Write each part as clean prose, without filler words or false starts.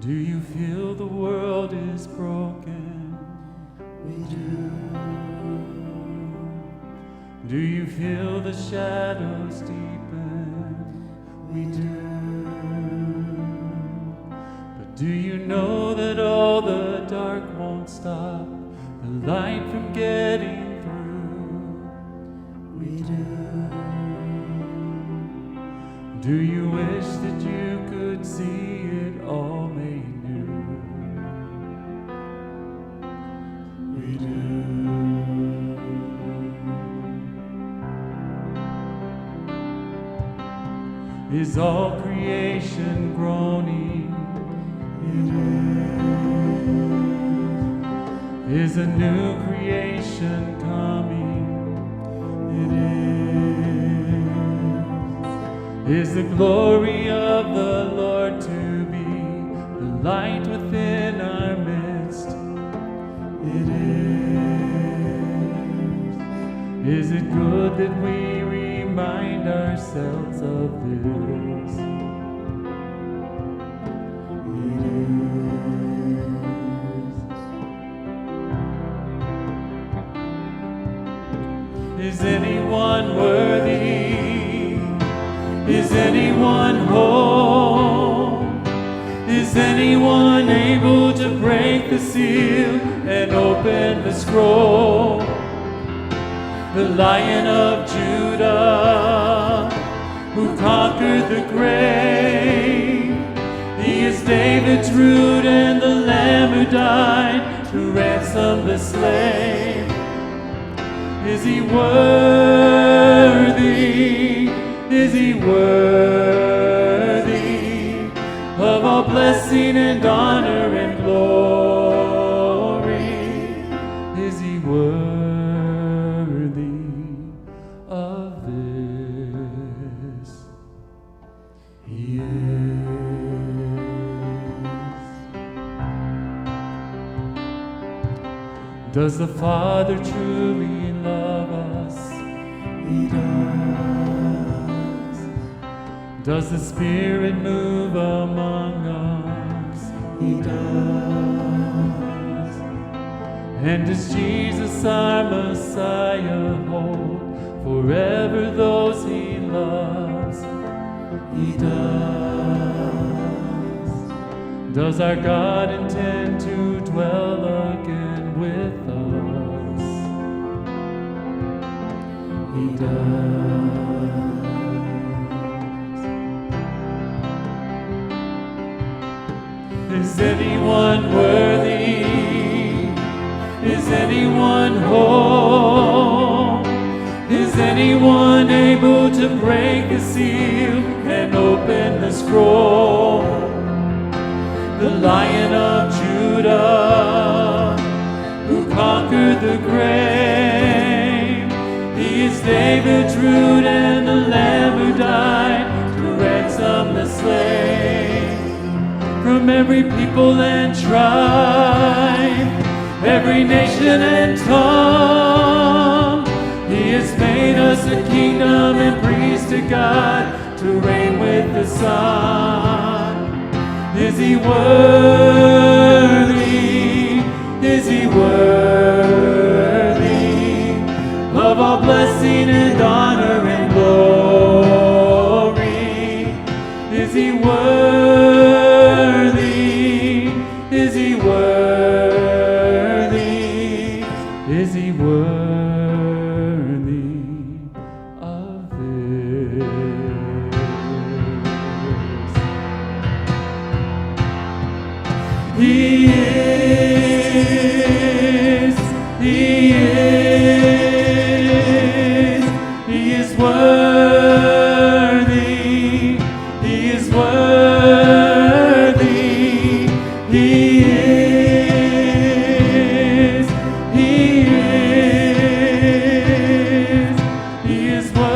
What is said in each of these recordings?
Do you feel the world is broken? We do. Do you feel the shadows deepen? We do. But do you know that all the dark won't stop the light from getting through? We do. Do you wish that you could see it all made new? We do. Is all creation groaning? It Is a new creation coming? Is the glory of the Lord to be the light within our midst? It Is it good that we remind ourselves of this? Is anyone worthy? Is anyone whole? Is anyone able to break the seal and open the scroll? The Lion of Judah, who conquered the grave. He is David's root and the Lamb who died to ransom the slave. Is he worthy? Is he worthy of all blessing and honor and glory? Is he worthy of this? He is. Does the Father truly love us? He does. Does the Spirit move among us? He does. And does Jesus our Messiah hold forever those he loves? He does. Does our God intend to dwell again with us? He does. Is anyone worthy? Is anyone whole? Is anyone able to break the seal and open the scroll? The Lion of Judah, who conquered the grave. He is David's root and the Lamb who died to ransom the slave. From every people and tribe, every nation and tongue, he has made us a kingdom and priests to God to reign with the Son. Is he worthy? Is he worthy of all blessing and honor and glory? Is he worthy? Is he worthy? Is he worthy of this? He is, he is, he is worthy, he is worthy, he is, he is, he is worthy,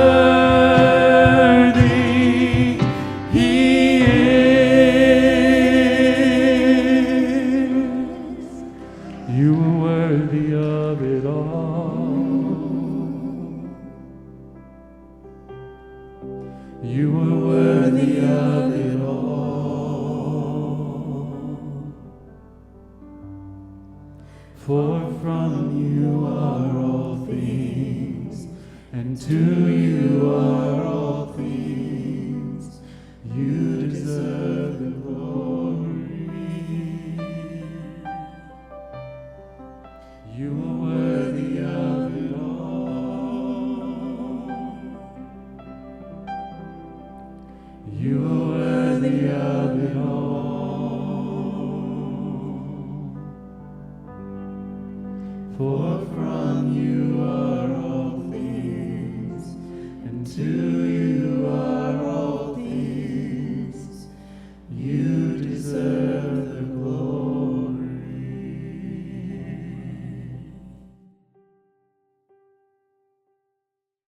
he is. You are worthy of it all. You are worthy of it all. who you are.